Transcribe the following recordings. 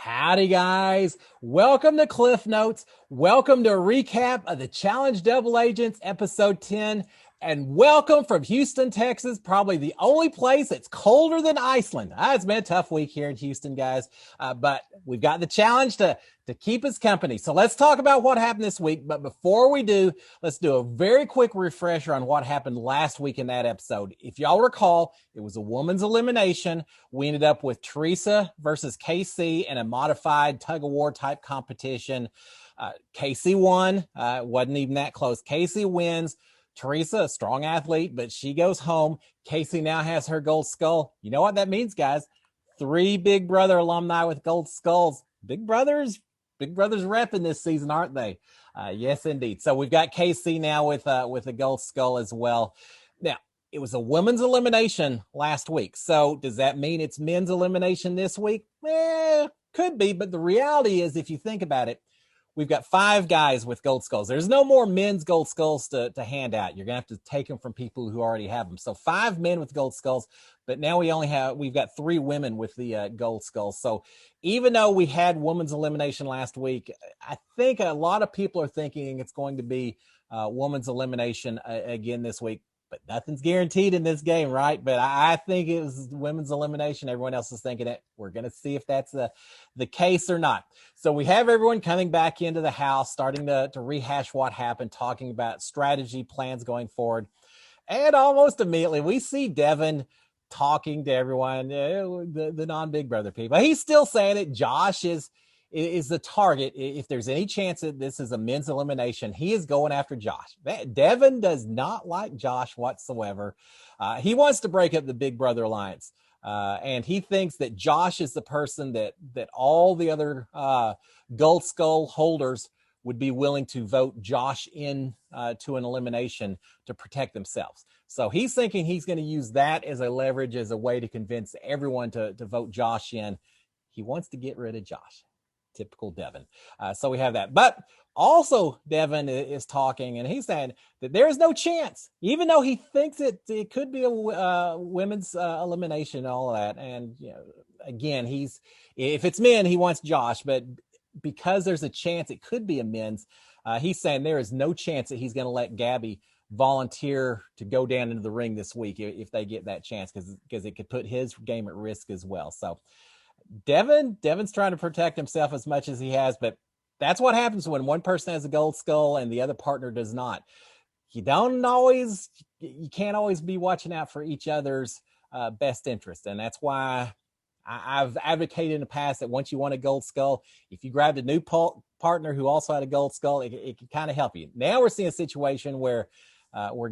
Howdy, guys. Welcome to Cliff Notes. Welcome to a recap of the Challenge Double Agents, episode 10. And welcome from Houston, Texas, probably the only place that's colder than Iceland. It's been a tough week here in Houston, guys. But we've got the challenge to keep us company. So let's talk about what happened this week. But before we do, let's do a very quick refresher on what happened last week in that episode. If y'all recall, it was a woman's elimination. We ended up with Teresa versus KC in a modified tug-of-war type competition. KC won. It wasn't even that close. KC wins. Teresa, a strong athlete, but she goes home. Casey now has her gold skull. You know what that means, guys? 3 Big Brother alumni with gold skulls. Big Brothers repping this season, aren't they? Yes, indeed. So we've got Casey now with a gold skull as well. Now, it was a women's elimination last week. So does that mean it's men's elimination this week? Could be, but the reality is, if you think about it, we've got 5 guys with gold skulls. There's no more men's gold skulls to hand out. You're going to have to take them from people who already have them. So 5 men with gold skulls, but now we've got 3 women with the gold skulls. So even though we had women's elimination last week, I think a lot of people are thinking it's going to be women's elimination again this week. But nothing's guaranteed in this game, right? But I think it was women's elimination. Everyone else is thinking it. We're going to see if that's the case or not. So we have everyone coming back into the house, starting to rehash what happened, talking about strategy plans going forward. And almost immediately, we see Devin talking to everyone, the non-Big Brother people. He's still saying it. Josh is the target. If there's any chance that this is a men's elimination, he is going after Josh. Devin does not like Josh whatsoever. He wants to break up the Big Brother alliance. And he thinks that Josh is the person that all the other gold skull holders would be willing to vote Josh in to an elimination to protect themselves. So he's thinking he's going to use that as a leverage, as a way to convince everyone to vote Josh in. He wants to get rid of Josh. Typical Devin. So we have that. But also Devin is talking, and he's saying that there is no chance, even though he thinks it could be a women's elimination and all of that. And again, if it's men, he wants Josh, but because there's a chance it could be a men's, he's saying there is no chance that he's going to let Gabby volunteer to go down into the ring this week if they get that chance, because it could put his game at risk as well. So Devin's trying to protect himself as much as he has, but that's what happens when one person has a gold skull and the other partner does not. You can't always be watching out for each other's best interest. And that's why I've advocated in the past that once you want a gold skull, if you grabbed a new partner who also had a gold skull, it can kind of help you. Now we're seeing a situation where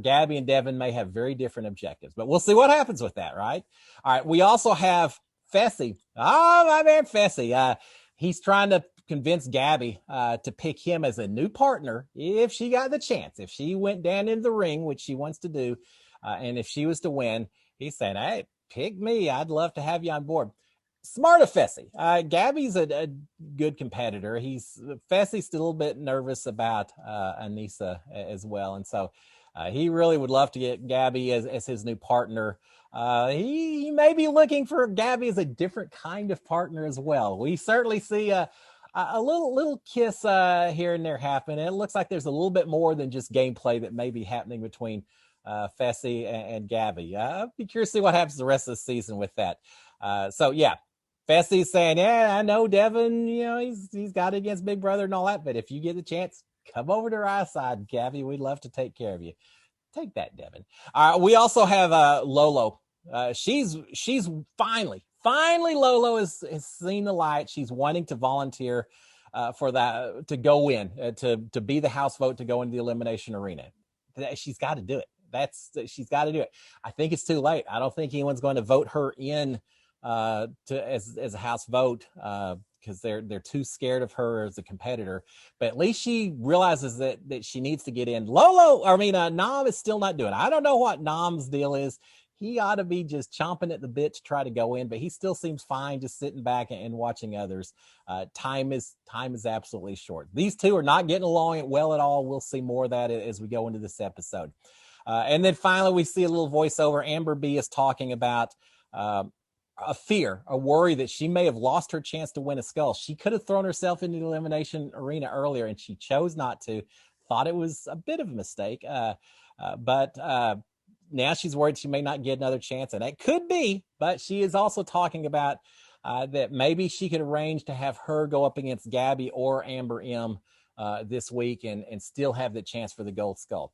Gabby and Devin may have very different objectives, but we'll see what happens with that, right? All right. We also have Fessy. Oh, my man, Fessy. He's trying to convince Gabby to pick him as a new partner if she got the chance. If she went down into the ring, which she wants to do, and if she was to win, he's saying, hey, pick me. I'd love to have you on board. Smart of Fessy. Gabby's a good competitor. Fessy's still a little bit nervous about Anissa as well. And so he really would love to get Gabby as his new partner. He may be looking for Gabby as a different kind of partner as well. We certainly see a little kiss here and there happen. And it looks like there's a little bit more than just gameplay that may be happening between Fessy and Gabby. I'll be curious to see what happens the rest of the season with that. So yeah, Fessy's saying, yeah, I know Devin, he's got it against Big Brother and all that, but if you get the chance, come over to our side, Gabby. We'd love to take care of you. Take that, Devin. We also have Lolo. She's finally Lolo has seen the light. She's wanting to volunteer for that, to go in, to be the house vote, to go into the elimination arena. She's got to do it. She's got to do it. I think it's too late. I don't think anyone's going to vote her in as a house vote because they're too scared of her as a competitor. But at least she realizes that she needs to get in. Nam is still not doing it. I don't know what Nam's deal is. He ought to be just chomping at the bit to try to go in, but he still seems fine just sitting back and watching others. Time is absolutely short. These two are not getting along well at all. We'll see more of that as we go into this episode. And then finally, we see a little voiceover. Amber B is talking about a fear, a worry that she may have lost her chance to win a skull. She could have thrown herself into the elimination arena earlier, and she chose not to. Thought it was a bit of a mistake, but now she's worried she may not get another chance, and it could be. But she is also talking about that maybe she could arrange to have her go up against Gabby or Amber M this week and still have the chance for the gold skull.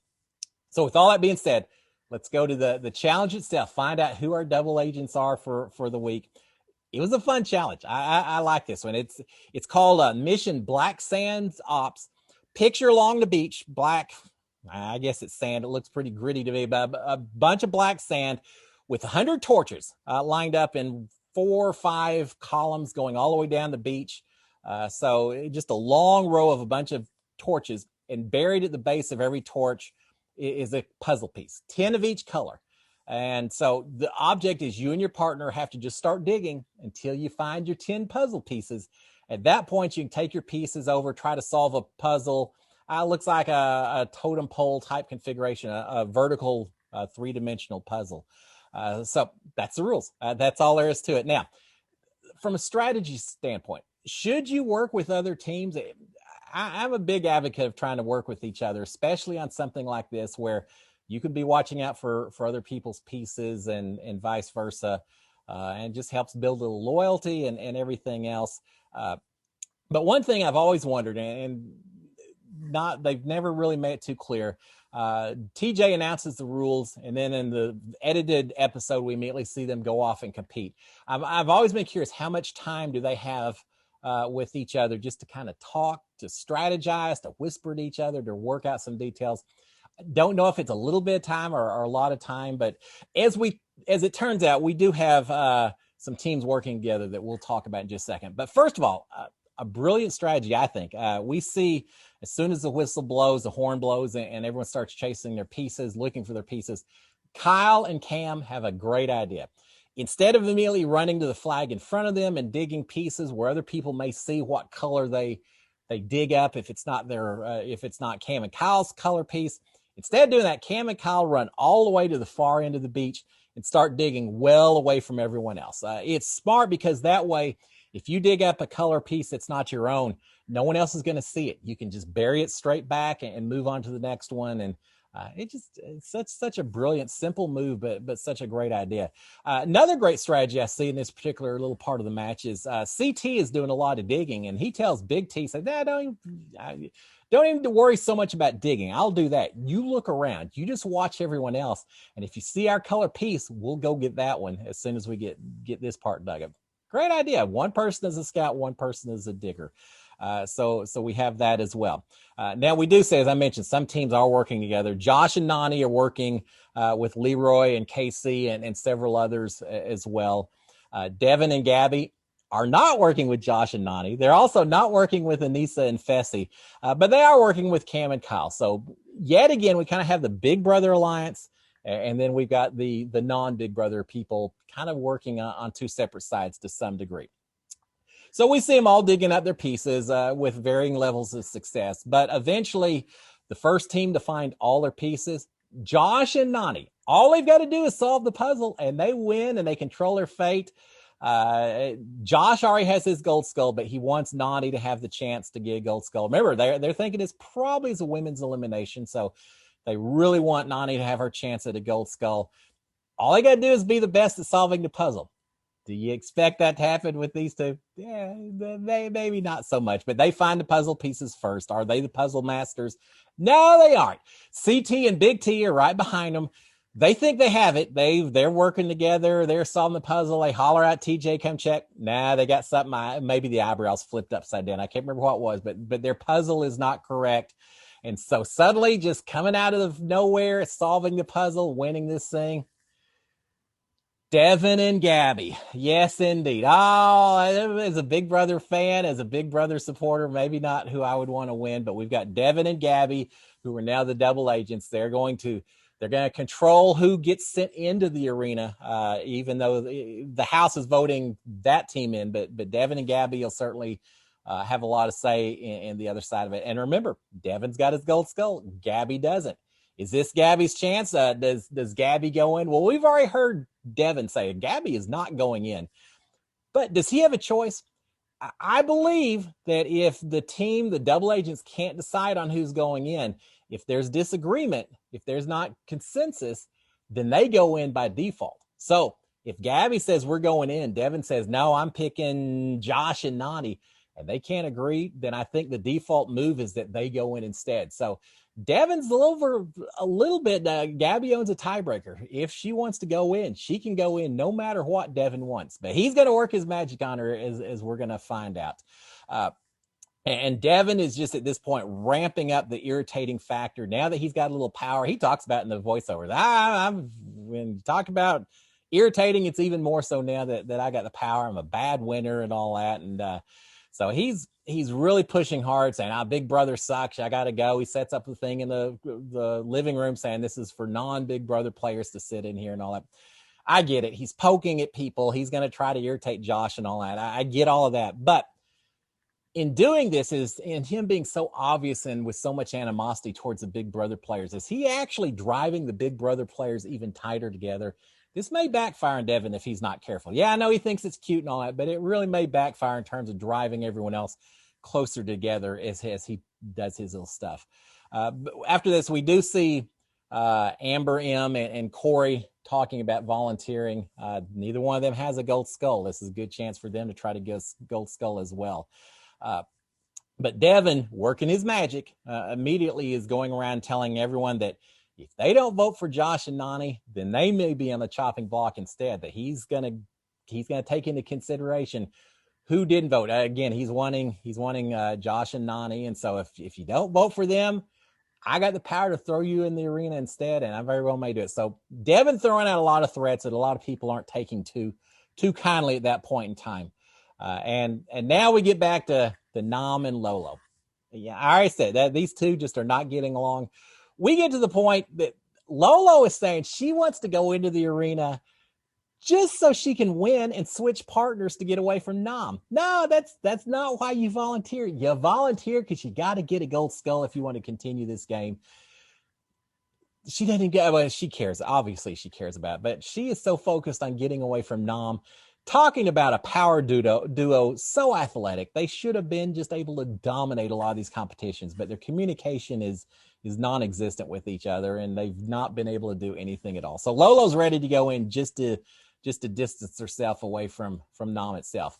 So with all that being said, let's go to the challenge itself, find out who our double agents are for the week. It was a fun challenge. I like this one. It's called Mission Black Sands Ops. Picture along the beach, black, I guess it's sand. It looks pretty gritty to me, but a bunch of black sand with 100 torches lined up in 4 or 5 columns going all the way down the beach. So just a long row of a bunch of torches, and buried at the base of every torch is a puzzle piece, 10 of each color. And so the object is you and your partner have to just start digging until you find your 10 puzzle pieces. At that point, you can take your pieces over, try to solve a puzzle. Looks like a totem pole type configuration, a vertical 3-dimensional puzzle. So that's the rules. That's all there is to it. Now, from a strategy standpoint, should you work with other teams? I'm a big advocate of trying to work with each other, especially on something like this where you could be watching out for other people's pieces and vice versa, and just helps build a little loyalty and everything else. But one thing I've always wondered, and they've never really made it too clear. TJ announces the rules, and then in the edited episode, we immediately see them go off and compete. I've always been curious, how much time do they have with each other just to kind of talk, to strategize, to whisper to each other, to work out some details? Don't know if it's a little bit of time or a lot of time, but as it turns out, we do have some teams working together that we'll talk about in just a second. But first of all, a brilliant strategy, I think. We see as soon as the whistle blows, the horn blows, and everyone starts chasing their pieces, looking for their pieces, Kyle and Cam have a great idea. Instead of immediately running to the flag in front of them and digging pieces where other people may see what color they dig up, if it's not Cam and Kyle's color piece, instead of doing that, Cam and Kyle run all the way to the far end of the beach and start digging well away from everyone else. It's smart because that way, if you dig up a color piece that's not your own, no one else is going to see it. You can just bury it straight back and move on to the next one. And it's such a brilliant, simple move, but such a great idea. Another great strategy I see in this particular little part of the match is CT is doing a lot of digging, and he tells Big T, "Say, nah, don't even worry so much about digging. I'll do that. You look around. You just watch everyone else, and if you see our color piece, we'll go get that one as soon as we get this part dug up." Great idea. One person is a scout, one person is a digger. So we have that as well. Now we do say, as I mentioned, some teams are working together. Josh and Nani are working with Leroy and KC and several others as well. Devin and Gabby are not working with Josh and Nani. They're also not working with Anissa and Fessy, but they are working with Cam and Kyle. So yet again, we kind of have the Big Brother alliance, and then we've got the non-Big Brother people kind of working on 2 separate sides to some degree. So we see them all digging up their pieces with varying levels of success. But eventually, the first team to find all their pieces, Josh and Nani, all they've got to do is solve the puzzle, and they win, and they control their fate. Josh already has his gold skull, but he wants Nani to have the chance to get a gold skull. Remember, they're thinking it's probably a women's elimination, so they really want Nani to have her chance at a gold skull. All they got to do is be the best at solving the puzzle. Do you expect that to happen with these two? Yeah, maybe not so much, but they find the puzzle pieces first. Are they the puzzle masters? No, they aren't. CT and Big T are right behind them. They think they have it. They're working together. They're solving the puzzle. They holler out, TJ, come check. Nah, they got something. Maybe the eyebrows flipped upside down. I can't remember what it was, but their puzzle is not correct. And so suddenly, just coming out of nowhere, solving the puzzle, winning this thing, Devin and Gabby. Yes, indeed. Oh, as a Big Brother fan, as a Big Brother supporter, maybe not who I would want to win, but we've got Devin and Gabby, who are now the double agents. They're going to control who gets sent into the arena, even though the House is voting that team in. But Devin and Gabby will certainly have a lot of say in the other side of it. And remember, Devin's got his gold skull. Gabby doesn't. Is this Gabby's chance? Does Gabby go in? Well, we've already heard Devin say Gabby is not going in. But does he have a choice? I believe that if the team, the double agents, can't decide on who's going in, if there's disagreement, if there's not consensus, then they go in by default. So if Gabby says we're going in, Devin says, no, I'm picking Josh and Nani, and they can't agree, then I think the default move is that they go in instead. So Devin's over a little bit. Gabby owns a tiebreaker. If she wants to go in, she can go in no matter what Devin wants. But he's going to work his magic on her, as we're going to find out. And Devin is just at this point ramping up the irritating factor. Now that he's got a little power, he talks about in the voiceovers. When you talk about irritating, it's even more so now that I got the power. I'm a bad winner and all that. And so he's really pushing hard, saying, Big Brother sucks. I got to go. He sets up the thing in the living room saying this is for non-Big Brother players to sit in here and all that. I get it. He's poking at people. He's going to try to irritate Josh and all that. I get all of that. But in doing this, in him being so obvious and with so much animosity towards the Big Brother players, is he actually driving the Big Brother players even tighter together? This may backfire on Devin if he's not careful. Yeah, I know he thinks it's cute and all that, but it really may backfire in terms of driving everyone else closer together as he does his little stuff. After this, we do see Amber M and Corey talking about volunteering. Neither one of them has a gold skull. This is a good chance for them to try to get a gold skull as well. But Devin, working his magic, immediately is going around telling everyone that if they don't vote for Josh and Nani, then they may be on the chopping block instead. That he's gonna take into consideration who didn't vote. Again, he's wanting Josh and Nani, and so if you don't vote for them, I got the power to throw you in the arena instead, and I very well may do it. So Devin throwing out a lot of threats that a lot of people aren't taking too kindly at that point in time. And now we get back to Nam and Lolo. Yeah, I already said that these two just are not getting along. We get to the point that Lolo is saying she wants to go into the arena just so she can win and switch partners to get away from Nam. No, that's not why you volunteer. You volunteer because you got to get a gold skull if you want to continue this game. She doesn't get, well, she cares. Obviously she cares about it, but she is so focused on getting away from Nam, talking about a power duo so athletic. They should have been just able to dominate a lot of these competitions, but their communication is non-existent with each other, and they've not been able to do anything at all. So Lolo's ready to go in just to distance herself away from Nam itself.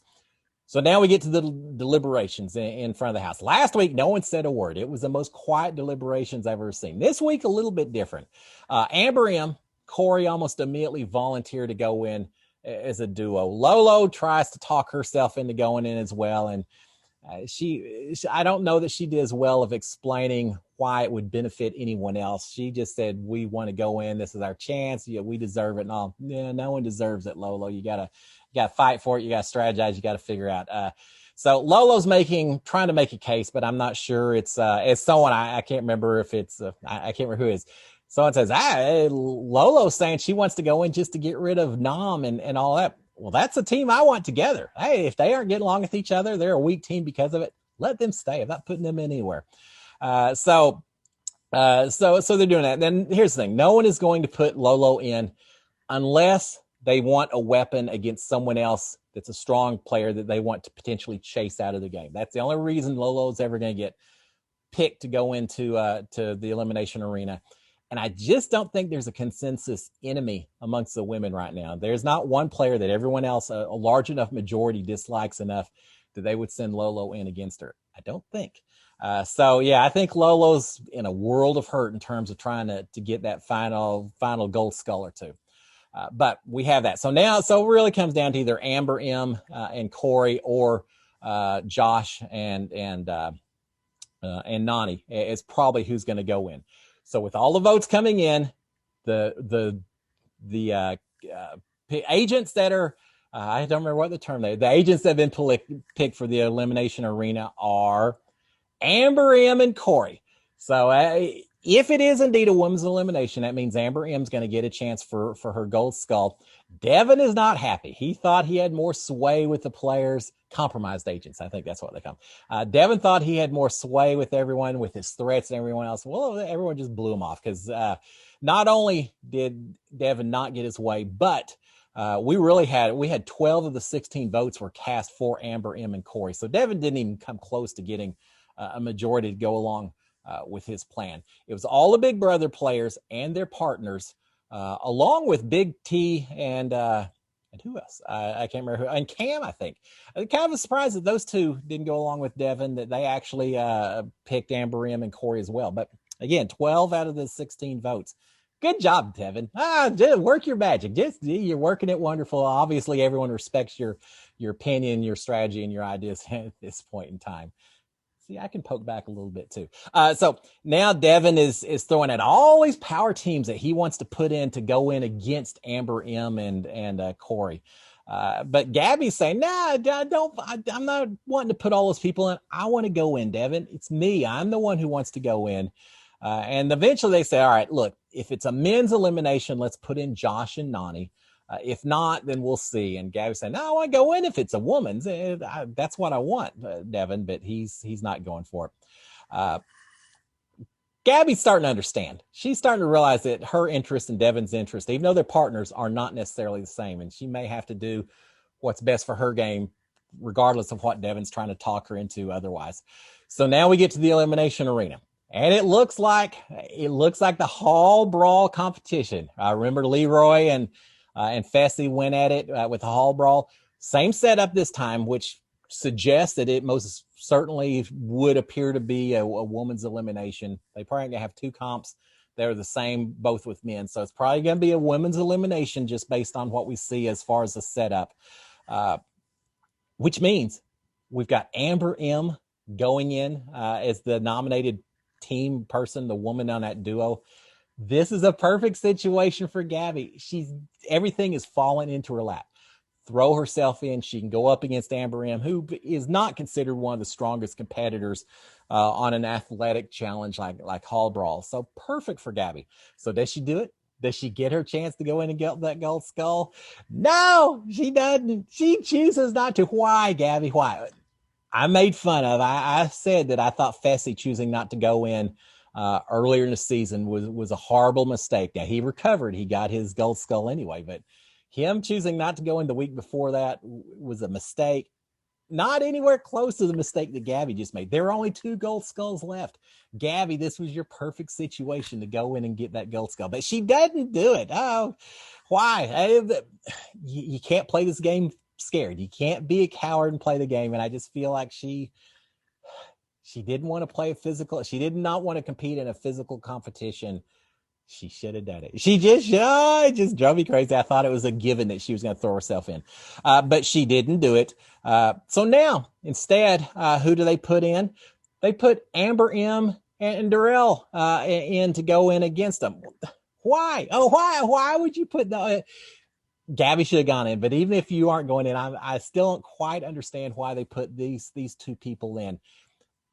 So now we get to the deliberations in front of the house. Last week, no one said a word. It was the most quiet deliberations I've ever seen. This week, a little bit different. Amber M, Corey almost immediately volunteered to go in as a duo. Lolo tries to talk herself into going in as well, and I don't know that she did as well of explaining why it would benefit anyone else. She just said, we want to go in. This is our chance. Yeah, we deserve it. And all. Yeah, no one deserves it, Lolo. You gotta fight for it. You gotta strategize. You gotta figure out. So Lolo's trying to make a case, but I'm not sure it's someone I can't remember if it's I can't remember who it is. Someone says, Lolo's saying she wants to go in just to get rid of Nam and all that. Well, that's a team I want together. Hey, if they aren't getting along with each other, they're a weak team because of it. Let them stay. I'm not putting them anywhere. So they're doing that. And then here's the thing. No one is going to put Lolo in unless they want a weapon against someone else that's a strong player that they want to potentially chase out of the game. That's the only reason Lolo is ever going to get picked to go into to the elimination arena. And I just don't think there's a consensus enemy amongst the women right now. There's not one player that everyone else, a large enough majority, dislikes enough that they would send Lolo in against her. I don't think. So yeah, I think Lolo's in a world of hurt in terms of trying to get that final gold skull or two. But we have that. So it really comes down to either Amber M and Corey or Josh and Nani is probably who's going to go in. So with all the votes coming in, the agents that are I don't remember what the term they. The agents that have been picked for the elimination arena are Amber M and Corey. So If it is indeed a women's elimination, that means Amber M's going to get a chance for her gold skull. Devin is not happy. He thought he had more sway with the players, compromised agents. I think that's what they call them. Devin thought he had more sway with everyone, with his threats and everyone else. Well, everyone just blew him off because not only did Devin not get his way, but we had 12 of the 16 votes were cast for Amber M and Corey. So Devin didn't even come close to getting a majority to go along with his plan. It was all the Big Brother players and their partners, along with Big T and who else? I can't remember who. And Cam, I think. Kind of a surprise that those two didn't go along with Devin, that they actually picked Amber M and Corey as well. But again, 12 out of the 16 votes. Good job, Devin. Just work your magic. You're working it wonderful. Obviously, everyone respects your opinion, your strategy, and your ideas at this point in time. See, I can poke back a little bit too. So now Devin is throwing at all these power teams that he wants to put in to go in against Amber M and Corey. But Gabby's saying, "Nah, I'm not wanting to put all those people in. I want to go in, Devin. It's me. I'm the one who wants to go in." And eventually they say, "All right, look, if it's a men's elimination, let's put in Josh and Nany. If not, then we'll see." And Gabby's saying, "No, I want to go in if it's a woman's. That's what I want, Devin." But he's not going for it. Gabby's starting to understand. She's starting to realize that her interest and Devin's interest, even though their partners, are not necessarily the same. And she may have to do what's best for her game, regardless of what Devin's trying to talk her into otherwise. So now we get to the elimination arena. And it looks like the hall brawl competition. I remember Leroy and Fessy went at it with the hall brawl. Same setup this time, which suggests that it most certainly would appear to be a woman's elimination. They probably going to have two comps. They're the same, both with men. So it's probably going to be a women's elimination just based on what we see as far as the setup, which means we've got Amber M going in as the nominated team person, the woman on that duo. This is a perfect situation for Gabby. Everything is falling into her lap. Throw herself in. She can go up against Amber M, who is not considered one of the strongest competitors on an athletic challenge like hall brawl. So perfect for Gabby. So does she do it? Does she get her chance to go in and get that gold skull? No, she doesn't. She chooses not to. Why, Gabby? Why? I made fun of. I said that I thought Fessy choosing not to go in earlier in the season was a horrible mistake. Now, he recovered. He got his gold skull anyway, but him choosing not to go in the week before that was a mistake. Not anywhere close to the mistake that Gabby just made. There are only 2 gold skulls left. Gabby, this was your perfect situation to go in and get that gold skull, but she doesn't do it. Oh, why? You can't play this game scared. You can't be a coward and play the game. And I just feel like she didn't want to play a physical. She did not want to compete in a physical competition. She should have done it. It just drove me crazy. I thought it was a given that she was going to throw herself in, but she didn't do it. So now instead, who do they put in? They put Amber M and Darrell in to go in against them. Why? Oh, why would you put the Gabby should have gone in, but even if you aren't going in, I still don't quite understand why they put these 2 people in.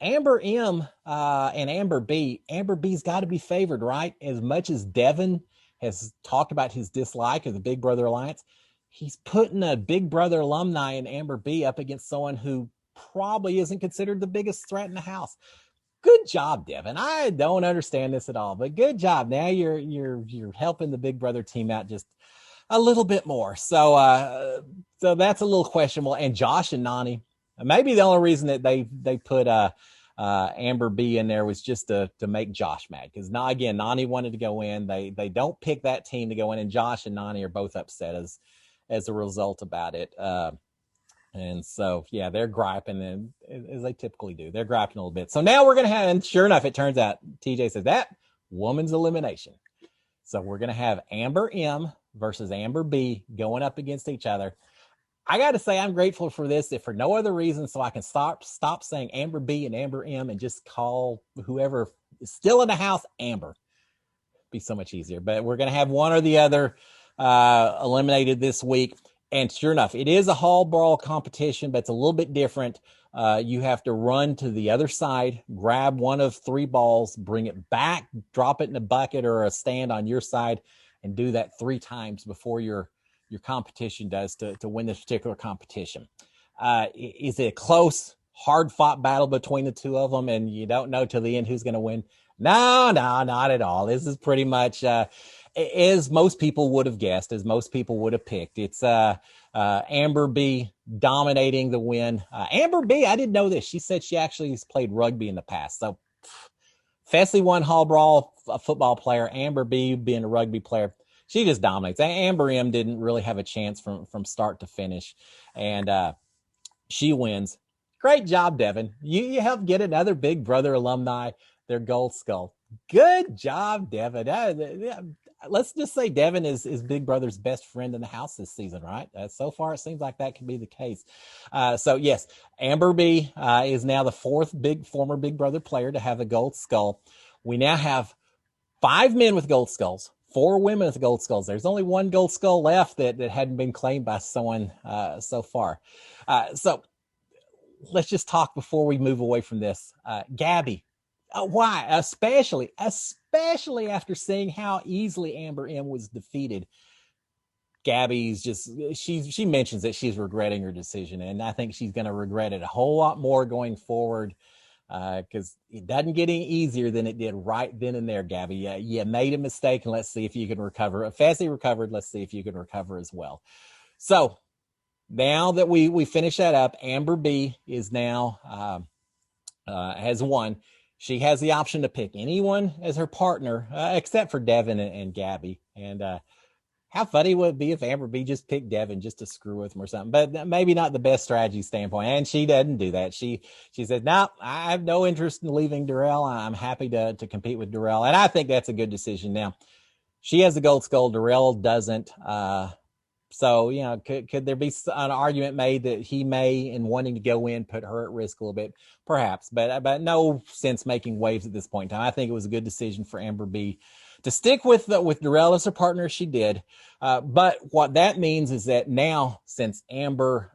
Amber M and Amber B. Amber B's got to be favored, right? As much as Devin has talked about his dislike of the Big Brother Alliance, he's putting a Big Brother alumni in Amber B up against someone who probably isn't considered the biggest threat in the house. Good job, Devin. I don't understand this at all, but good job. Now you're helping the Big Brother team out just a little bit more. So that's a little questionable. And Josh and Nany, maybe the only reason that they put Amber B in there was just to make Josh mad, because now again Nany wanted to go in. They don't pick that team to go in, and Josh and Nany are both upset as a result about it. And so yeah, they're griping, and as they typically do, they're griping a little bit. So now we're gonna have, and sure enough, it turns out TJ says that woman's elimination. So we're gonna have Amber M versus Amber B going up against each other. I got to say, I'm grateful for this, if for no other reason, so I can stop saying Amber B and Amber M and just call whoever is still in the house Amber. It'd be so much easier. But we're going to have one or the other eliminated this week. And sure enough, it is a hall brawl competition, but it's a little bit different. You have to run to the other side, grab one of 3 balls, bring it back, drop it in a bucket or a stand on your side, and do that 3 times before your competition does to win this particular competition. Is it a close, hard-fought battle between the 2 of them, and you don't know till the end who's going to win? No, not at all. This is pretty much as most people would have guessed, as most people would have picked. It's Amber B dominating the win. Amber B, I didn't know this. She said she actually has played rugby in the past. So Fessy won Hall Brawl, a football player. Amber B being a rugby player. She just dominates. Amber M didn't really have a chance from start to finish. And she wins. Great job, Devin. You helped get another Big Brother alumni their gold skull. Good job, Devin. Let's just say Devin is Big Brother's best friend in the house this season, right? So far, it seems like that could be the case. So, yes, Amber B is now the 4th former Big Brother player to have a gold skull. We now have 5 men with gold skulls, 4 women with gold skulls. There's only 1 gold skull left that hadn't been claimed by someone so far. So let's just talk before we move away from this. Gabby. Why? Especially after seeing how easily Amber M was defeated. Gabby's just, she mentions that she's regretting her decision, and I think she's going to regret it a whole lot more going forward, because it doesn't get any easier than it did right then and there, Gabby. You made a mistake, and let's see if you can recover. Fessy recovered. Let's see if you can recover as well. So now that we finish that up, Amber B is now has won. She has the option to pick anyone as her partner, except for Devin and Gabby. And how funny would it be if Amber B just picked Devin just to screw with him or something? But maybe not the best strategy standpoint. And she doesn't do that. She said, no, I have no interest in leaving Darrell. I'm happy to compete with Darrell. And I think that's a good decision. Now, she has the gold skull. Darrell doesn't. So, could there be an argument made that he may, in wanting to go in, put her at risk a little bit? Perhaps, but no sense making waves at this point in time. I think it was a good decision for Amber B to stick with Darrell as her partner. She did. But what that means is that now, since Amber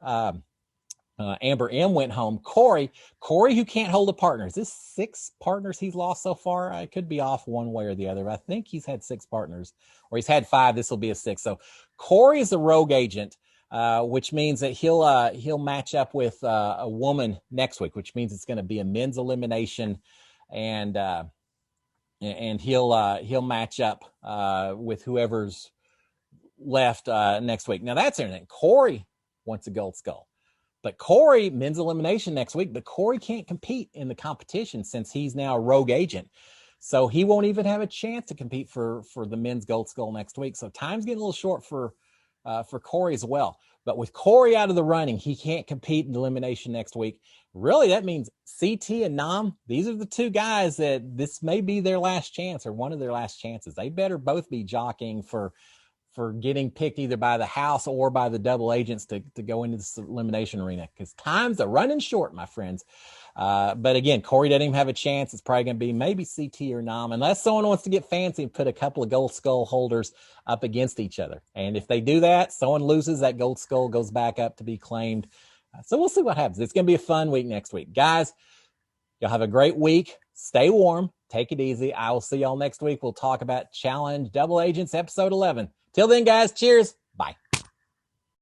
M went home, Corey, who can't hold a partner. Is this 6 partners he's lost so far? I could be off one way or the other, but I think he's had 6 partners, or he's had 5. This will be a 6th. So Corey is the rogue agent, which means that he'll match up with a woman next week, which means it's going to be a men's elimination, and he'll match up with whoever's left next week. Now that's everything. Corey wants a gold skull. But Corey, men's elimination next week, but Corey can't compete in the competition since he's now a rogue agent. So he won't even have a chance to compete for the men's gold skull next week. So time's getting a little short for Corey as well. But with Corey out of the running, he can't compete in elimination next week. Really, that means CT and Nam, these are the 2 guys that this may be their last chance, or one of their last chances. They better both be jockeying for getting picked either by the house or by the double agents to go into this elimination arena, because times are running short, my friends. But again, Corey doesn't even have a chance. It's probably going to be maybe CT or Nam, unless someone wants to get fancy and put a couple of gold skull holders up against each other. And if they do that, someone loses, that gold skull goes back up to be claimed. So we'll see what happens. It's going to be a fun week next week. Guys, y'all have a great week. Stay warm. Take it easy. I will see y'all next week. We'll talk about Challenge Double Agents episode 11. Till then, guys, cheers.